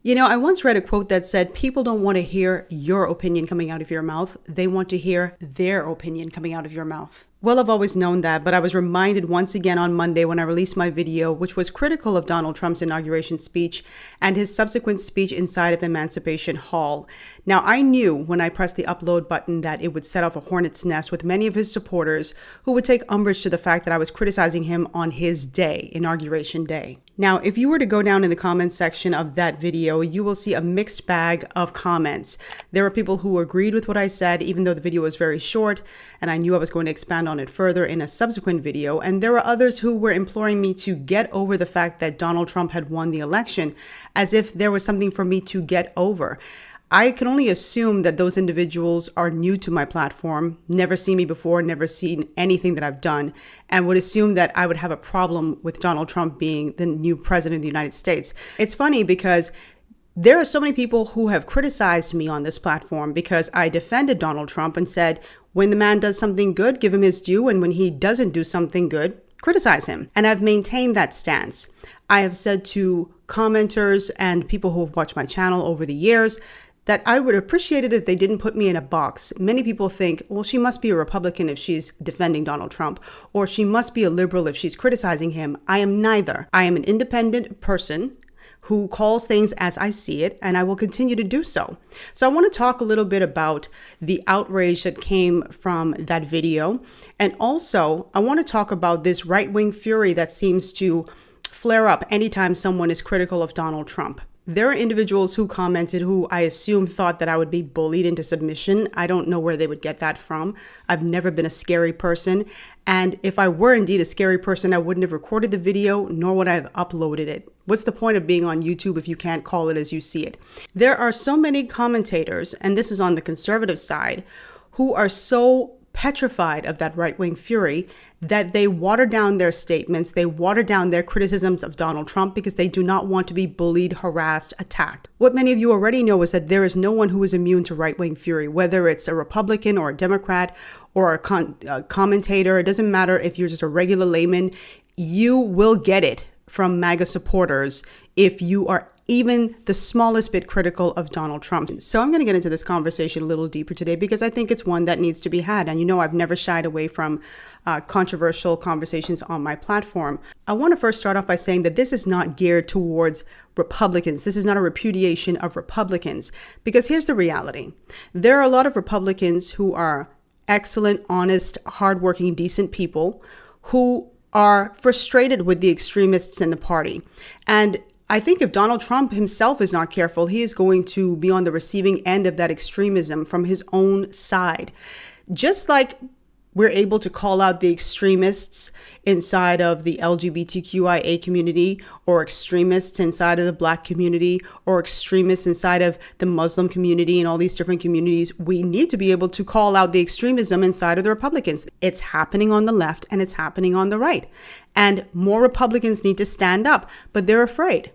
You know, I once read a quote that said, people don't want to hear your opinion coming out of your mouth. They want to hear their opinion coming out of your mouth. Well, I've always known that, but I was reminded once again on Monday when I released my video, which was critical of Donald Trump's inauguration speech and his subsequent speech inside of Emancipation Hall. Now, I knew when I pressed the upload button that it would set off a hornet's nest with many of his supporters who would take umbrage to the fact that I was criticizing him on his day, Inauguration Day. Now, if you were to go down in the comments section of that video, you will see a mixed bag of comments. There were people who agreed with what I said, even though the video was very short, and I knew I was going to expand on it further in a subsequent video. And there were others who were imploring me to get over the fact that Donald Trump had won the election, as if there was something for me to get over. I can only assume that those individuals are new to my platform, never seen me before, never seen anything that I've done, and would assume that I would have a problem with Donald Trump being the new president of the United States. It's funny because there are so many people who have criticized me on this platform because I defended Donald Trump and said, when the man does something good, give him his due, and when he doesn't do something good, criticize him. And I've maintained that stance. I have said to commenters and people who have watched my channel over the years that I would appreciate it if they didn't put me in a box. Many people think, well, she must be a Republican if she's defending Donald Trump, or she must be a liberal if she's criticizing him. I am neither. I am an independent person who calls things as I see it, and I will continue to do so. So I want to talk a little bit about the outrage that came from that video. And also, I want to talk about this right-wing fury that seems to flare up anytime someone is critical of Donald Trump. There are individuals who commented who I assume thought that I would be bullied into submission. I don't know where they would get that from. I've never been a scary person. And if I were indeed a scary person, I wouldn't have recorded the video, nor would I have uploaded it. What's the point of being on YouTube if you can't call it as you see it? There are so many commentators, and this is on the conservative side, who are so petrified of that right-wing fury that they water down their statements, they water down their criticisms of Donald Trump because they do not want to be bullied, harassed, attacked. What many of you already know is that there is no one who is immune to right-wing fury, whether it's a Republican or a Democrat or a commentator. It doesn't matter if you're just a regular layman, you will get it from Maga supporters if you are even the smallest bit critical of Donald Trump. So I'm going to get into this conversation a little deeper today because I think it's one that needs to be had. And you know, I've never shied away from controversial conversations on my platform. I want to first start off by saying that this is not geared towards Republicans. This is not a repudiation of Republicans, because here's the reality. There are a lot of Republicans who are excellent, honest, hardworking, decent people who are frustrated with the extremists in the party. And I think if Donald Trump himself is not careful, he is going to be on the receiving end of that extremism from his own side. Just like we're able to call out the extremists inside of the LGBTQIA community, or extremists inside of the Black community, or extremists inside of the Muslim community and all these different communities, we need to be able to call out the extremism inside of the Republicans. It's happening on the left and it's happening on the right. And more Republicans need to stand up, but they're afraid.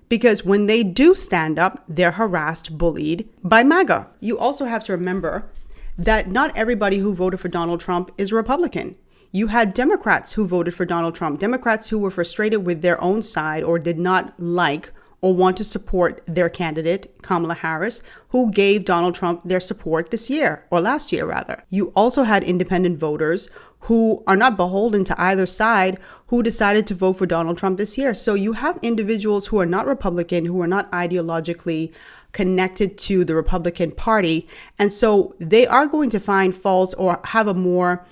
Because when they do stand up, they're harassed, bullied by Maga. You also have to remember that not everybody who voted for Donald Trump is a Republican. You had Democrats who voted for Donald Trump, Democrats who were frustrated with their own side or did not like or want to support their candidate, Kamala Harris, who gave Donald Trump their support this year, or last year rather. You also had independent voters who are not beholden to either side who decided to vote for Donald Trump this year. So you have individuals who are not Republican, who are not ideologically connected to the Republican Party. And so they are going to find faults or have a more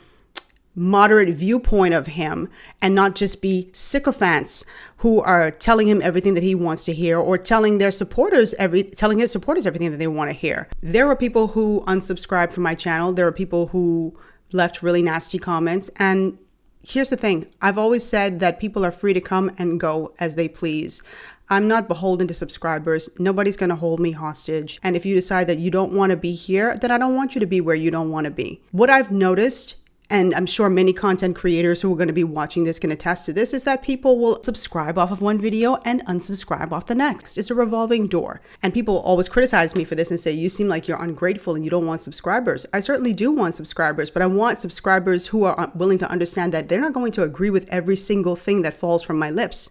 moderate viewpoint of him and not just be sycophants who are telling him everything that he wants to hear or telling their supporters telling his supporters everything that they want to hear. There are people who unsubscribed from my channel. There are people who left really nasty comments. And here's the thing. I've always said that people are free to come and go as they please. I'm not beholden to subscribers. Nobody's going to hold me hostage. And if you decide that you don't want to be here, then I don't want you to be where you don't want to be. What I've noticed, and I'm sure many content creators who are going to be watching this can attest to this, is that people will subscribe off of one video and unsubscribe off the next. It's a revolving door. And people always criticize me for this and say, you seem like you're ungrateful and you don't want subscribers. I certainly do want subscribers, but I want subscribers who are willing to understand that they're not going to agree with every single thing that falls from my lips.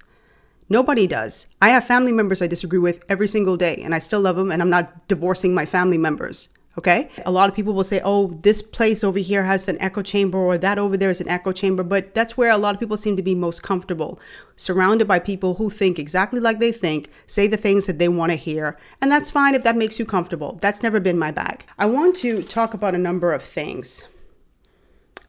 Nobody does. I have family members I disagree with every single day, and I still love them, and I'm not divorcing my family members. Okay. A lot of people will say, oh, this place over here has an echo chamber, or that over there is an echo chamber. But that's where a lot of people seem to be most comfortable, surrounded by people who think exactly like they think, say the things that they want to hear. And that's fine if that makes you comfortable. That's never been my bag. I want to talk about a number of things.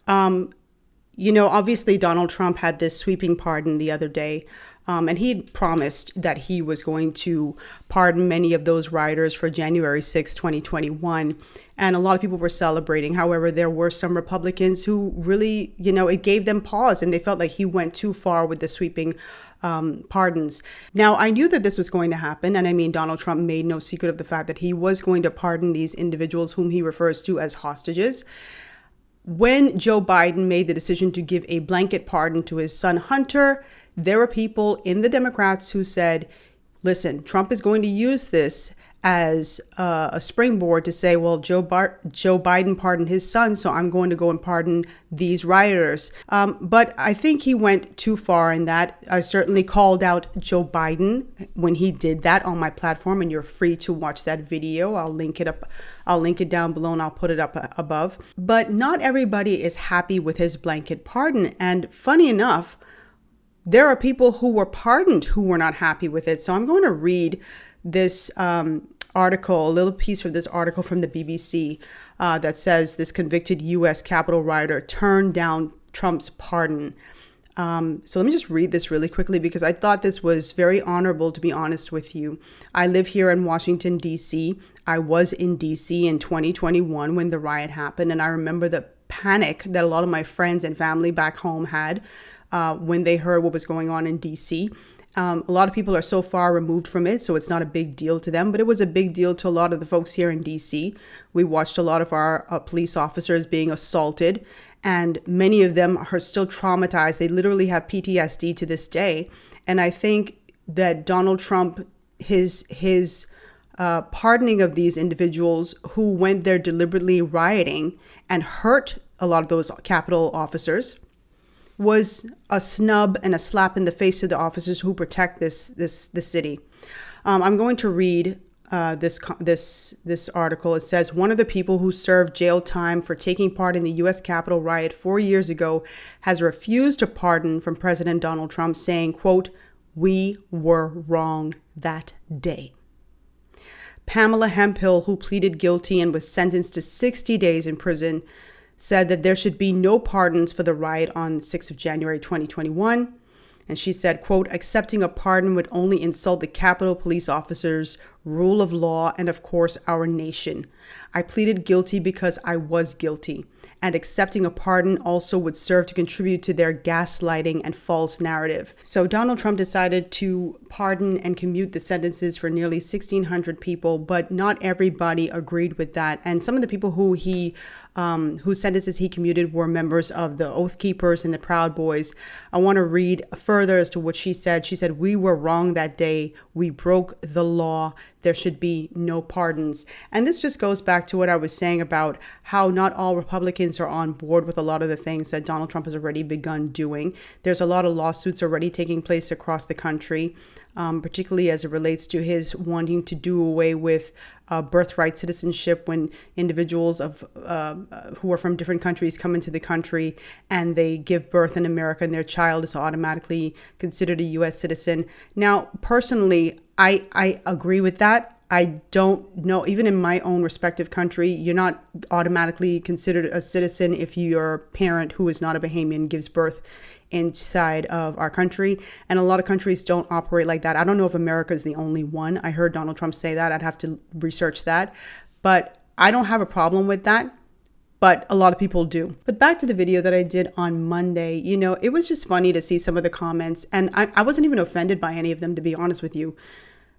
Obviously Donald Trump had this sweeping pardon the other day. And he promised that he was going to pardon many of those rioters for January 6, 2021. And a lot of people were celebrating. However, there were some Republicans who really, it gave them pause, and they felt like he went too far with the sweeping pardons. Now, I knew that this was going to happen. And I mean, Donald Trump made no secret of the fact that he was going to pardon these individuals whom he refers to as hostages. When Joe Biden made the decision to give a blanket pardon to his son Hunter, there were people in the Democrats who said, listen, Trump is going to use this as a springboard to say, well, Joe Biden pardoned his son, so I'm going to go and pardon these rioters. But I think he went too far in that. I certainly called out Joe Biden when he did that on my platform, and you're free to watch that video. I'll link it up. I'll link it down below, and I'll put it up above. But not everybody is happy with his blanket pardon. And funny enough, there are people who were pardoned who were not happy with it. So I'm going to read this article, a little piece from this article from the BBC that says this convicted U.S. Capitol rioter turned down Trump's pardon. So let me just read this really quickly because I thought this was very honorable, to be honest with you. I live here in Washington, D.C. I was in D.C. in 2021 when the riot happened. And I remember the panic that a lot of my friends and family back home had when they heard what was going on in D.C. A lot of people are so far removed from it, so it's not a big deal to them, but it was a big deal to a lot of the folks here in D.C. We watched a lot of our police officers being assaulted, and many of them are still traumatized. They literally have PTSD to this day. And I think that Donald Trump, his pardoning of these individuals who went there deliberately rioting and hurt a lot of those Capitol officers, was a snub and a slap in the face to the officers who protect this city. I'm going to read this article. It says, one of the people who served jail time for taking part in the U.S. Capitol riot 4 years ago has refused a pardon from President Donald Trump, saying, quote, "We were wrong that day." Pamela Hemphill, who pleaded guilty and was sentenced to 60 days in prison, said that there should be no pardons for the riot on 6th of January 2021. And she said, quote, "Accepting a pardon would only insult the Capitol police officers, rule of law, and of course, our nation. I pleaded guilty because I was guilty. And accepting a pardon also would serve to contribute to their gaslighting and false narrative." So Donald Trump decided to pardon and commute the sentences for nearly 1,600 people, but not everybody agreed with that. And some of the people whose sentences he commuted were members of the Oath Keepers and the Proud Boys. I want to read further as to what she said. She said, "We were wrong that day. We broke the law. There should be no pardons." And this just goes back to what I was saying about how not all Republicans are on board with a lot of the things that Donald Trump has already begun doing. There's a lot of lawsuits already taking place across the country, particularly as it relates to his wanting to do away with birthright citizenship when individuals who are from different countries come into the country and they give birth in America and their child is automatically considered a U.S. citizen. Now, personally, I agree with that. I don't know, even in my own respective country, you're not automatically considered a citizen if your parent who is not a Bahamian gives birth inside of our country. And a lot of countries don't operate like that. I don't know if America is the only one. I heard Donald Trump say that. I'd have to research that. But I don't have a problem with that. But a lot of people do. But back to the video that I did on Monday, it was just funny to see some of the comments. And I wasn't even offended by any of them, to be honest with you,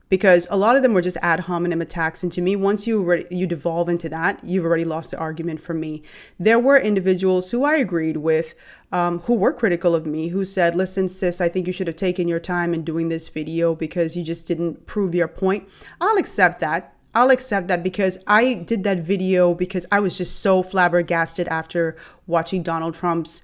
because a lot of them were just ad hominem attacks. And to me, once you devolve into that, you've already lost the argument for me. There were individuals who I agreed with, who were critical of me, who said, "Listen, sis, I think you should have taken your time in doing this video because you just didn't prove your point." I'll accept that. Because I did that video because I was just so flabbergasted after watching Donald Trump's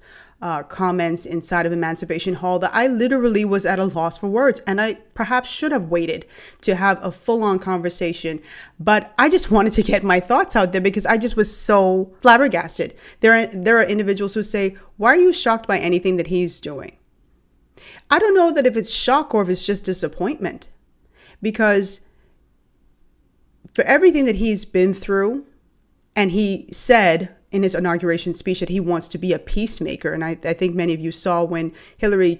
comments inside of Emancipation Hall that I literally was at a loss for words. And I perhaps should have waited to have a full-on conversation. But I just wanted to get my thoughts out there because I just was so flabbergasted. There are individuals who say, why are you shocked by anything that he's doing? I don't know that if it's shock or if it's just disappointment. Because for everything that he's been through, and he said in his inauguration speech that he wants to be a peacemaker. And I think many of you saw when Hillary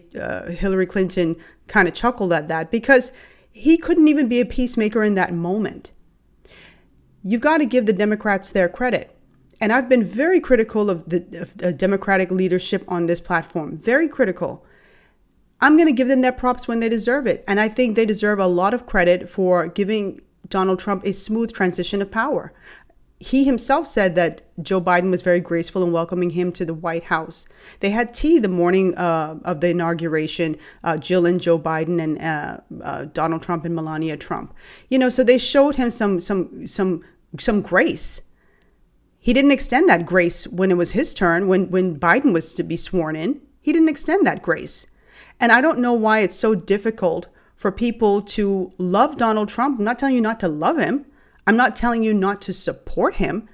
Clinton kind of chuckled at that because he couldn't even be a peacemaker in that moment. You've got to give the Democrats their credit. And I've been very critical of the Democratic leadership on this platform, very critical. I'm going to give them their props when they deserve it. And I think they deserve a lot of credit for giving Donald Trump a smooth transition of power. He himself said that Joe Biden was very graceful in welcoming him to the White House. They had tea the morning of the inauguration, Jill and Joe Biden and Donald Trump and Melania Trump. So they showed him some grace. He didn't extend that grace when it was his turn, when Biden was to be sworn in. He didn't extend that grace. And I don't know why it's so difficult for people to love Donald Trump. I'm not telling you not to love him. I'm not telling you not to support him,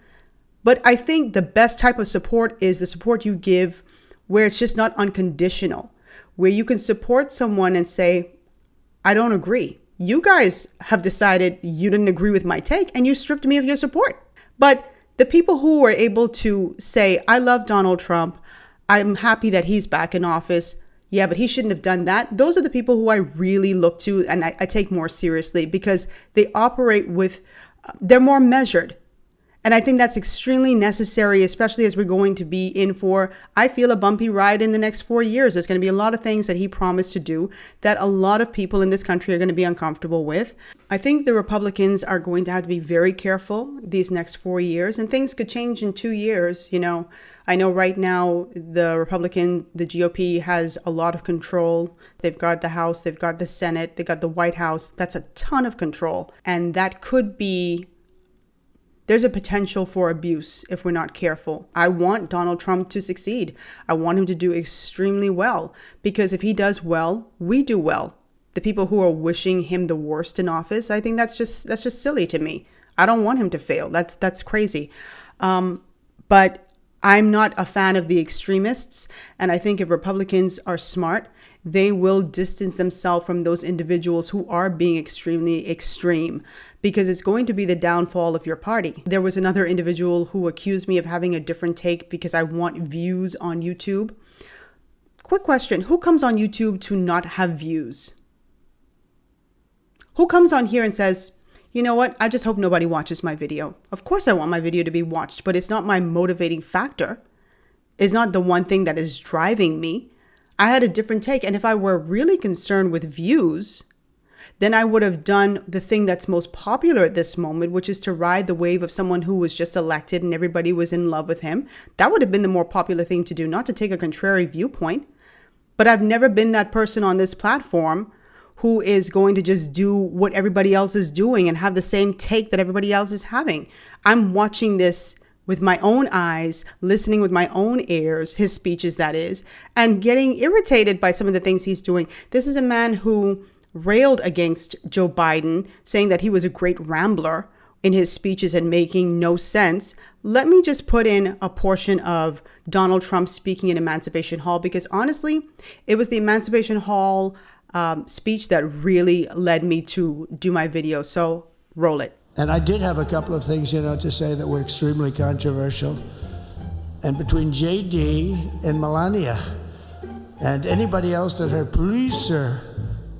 but I think the best type of support is the support you give where it's just not unconditional, where you can support someone and say, I don't agree. You guys have decided you didn't agree with my take and you stripped me of your support. But the people who are able to say, I love Donald Trump, I'm happy that he's back in office. Yeah, but he shouldn't have done that. Those are the people who I really look to and I take more seriously because they operate with they're more measured. And I think that's extremely necessary, especially as we're going to be in for, I feel, a bumpy ride in the next 4 years. There's going to be a lot of things that he promised to do that a lot of people in this country are going to be uncomfortable with. I think the Republicans are going to have to be very careful these next 4 years, and things could change in 2 years. I know right now the GOP has a lot of control. They've got the House, they've got the Senate, they've got the White House. That's a ton of control. And that could be, there's a potential for abuse if we're not careful. I want Donald Trump to succeed. I want him to do extremely well, because if he does well, we do well. The people who are wishing him the worst in office, I think that's just silly to me. I don't want him to fail. That's crazy. But I'm not a fan of the extremists. And I think if Republicans are smart, they will distance themselves from those individuals who are being extremely extreme, because it's going to be the downfall of your party. There was another individual who accused me of having a different take because I want views on YouTube. Quick question. Who comes on YouTube to not have views? Who comes on here and says, you know what? I just hope nobody watches my video. Of course I want my video to be watched, but it's not my motivating factor. It's not the one thing that is driving me. I had a different take. And if I were really concerned with views, then I would have done the thing that's most popular at this moment, which is to ride the wave of someone who was just elected and everybody was in love with him. That would have been the more popular thing to do, not to take a contrary viewpoint. But I've never been that person on this platform who is going to just do what everybody else is doing and have the same take that everybody else is having. I'm watching this with my own eyes, listening with my own ears, his speeches that is, and getting irritated by some of the things he's doing. This is a man who railed against Joe Biden, saying that he was a great rambler in his speeches and making no sense. Let me just put in a portion of Donald Trump speaking in Emancipation Hall, because honestly, it was the Emancipation Hall speech that really led me to do my video. So roll it. And I did have a couple of things, to say that were extremely controversial. And between JD and Melania and anybody else that heard, please, sir,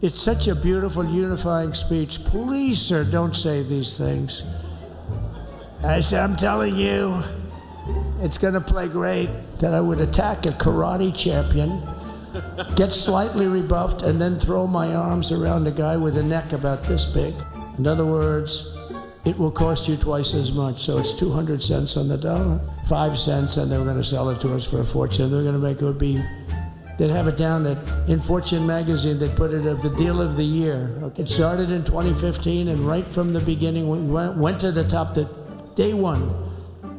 it's such a beautiful unifying speech. Please, sir, don't say these things. I said, I'm telling you, it's going to play great. That I would attack a karate champion, get slightly rebuffed, and then throw my arms around a guy with a neck about this big. In other words, it will cost you twice as much. So it's 200 cents on the dollar, 5 cents, and they were going to sell it to us for a fortune. They're going to make it be, they'd have it down that in Fortune magazine, they put it as the deal of the year. It started in 2015, and right from the beginning, we went to the top, that day one.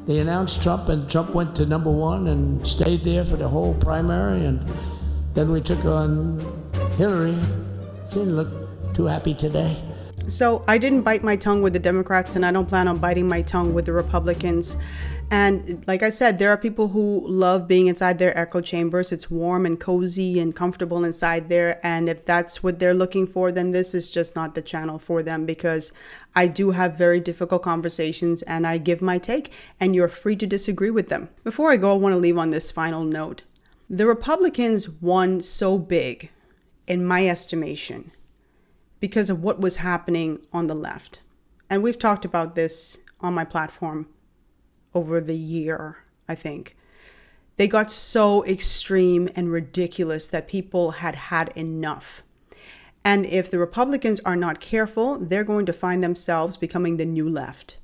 they announced Trump, and Trump went to number one and stayed there for the whole primary. And then we took on Hillary. She didn't look too happy today. So I didn't bite my tongue with the Democrats, and I don't plan on biting my tongue with the Republicans. And like I said, there are people who love being inside their echo chambers. It's warm and cozy and comfortable inside there. And if that's what they're looking for, then this is just not the channel for them, because I do have very difficult conversations and I give my take, and you're free to disagree with them. Before I go, I want to leave on this final note. The Republicans won so big, in my estimation, because of what was happening on the left. And we've talked about this on my platform over the year, I think. They got so extreme and ridiculous that people had had enough. And if the Republicans are not careful, they're going to find themselves becoming the new left,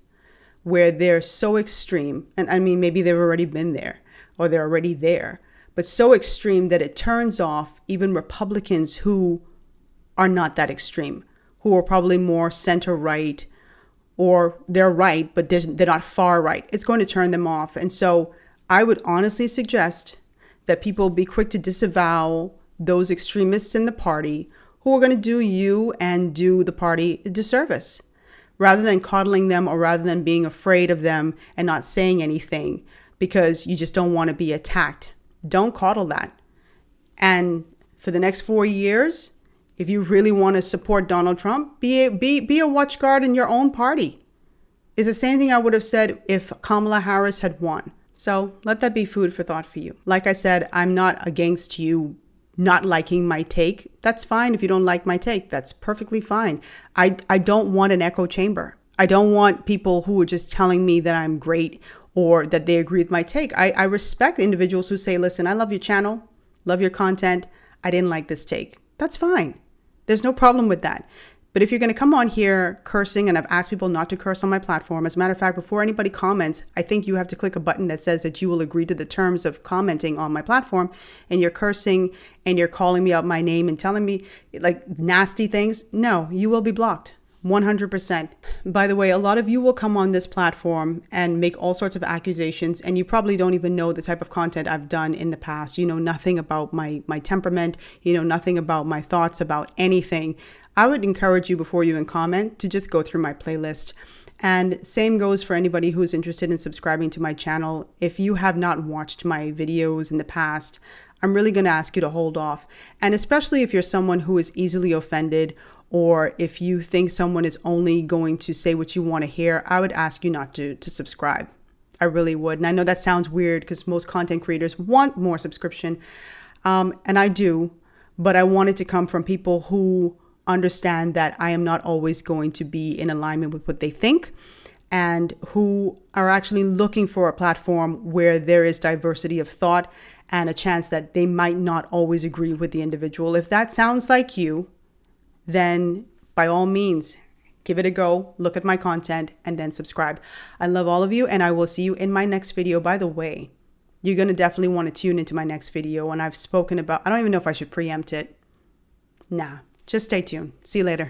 where they're so extreme. And I mean, maybe they've already been there or they're already there, but so extreme that it turns off even Republicans who are not that extreme, who are probably more center right, or they're right, but they're not far right. It's going to turn them off. And so I would honestly suggest that people be quick to disavow those extremists in the party who are going to do you and do the party a disservice, rather than coddling them or rather than being afraid of them and not saying anything because you just don't want to be attacked. Don't coddle that. And for the next 4 years, if you really want to support Donald Trump, be a watch guard in your own party. It's the same thing I would have said if Kamala Harris had won. So let that be food for thought for you. Like I said, I'm not against you not liking my take. That's fine if you don't like my take. That's perfectly fine. I don't want an echo chamber. I don't want people who are just telling me that I'm great or that they agree with my take. I respect individuals who say, listen, I love your channel, love your content. I didn't like this take. That's fine. There's no problem with that. But if you're going to come on here cursing, and I've asked people not to curse on my platform. As a matter of fact, before anybody comments, I think you have to click a button that says that you will agree to the terms of commenting on my platform, and you're cursing and you're calling me out my name and telling me like nasty things. No, you will be blocked. 100%. By the way, a lot of you will come on this platform and make all sorts of accusations, and you probably don't even know the type of content I've done in the past. You know nothing about my temperament. You know nothing about my thoughts about anything. I would encourage you, before you even comment, to just go through my playlist. And same goes for anybody who's interested in subscribing to my channel. If you have not watched my videos in the past, I'm really going to ask you to hold off. And especially if you're someone who is easily offended, or if you think someone is only going to say what you want to hear, I would ask you not to subscribe. I really would. And I know that sounds weird because most content creators want more subscription. And I do, but I want it to come from people who understand that I am not always going to be in alignment with what they think, and who are actually looking for a platform where there is diversity of thought and a chance that they might not always agree with the individual. If that sounds like you, then by all means, give it a go, look at my content, and then subscribe. I love all of you, and I will see you in my next video. By the way, you're going to definitely want to tune into my next video, and I've spoken about, I don't even know if I should preempt it. Nah, just stay tuned. See you later.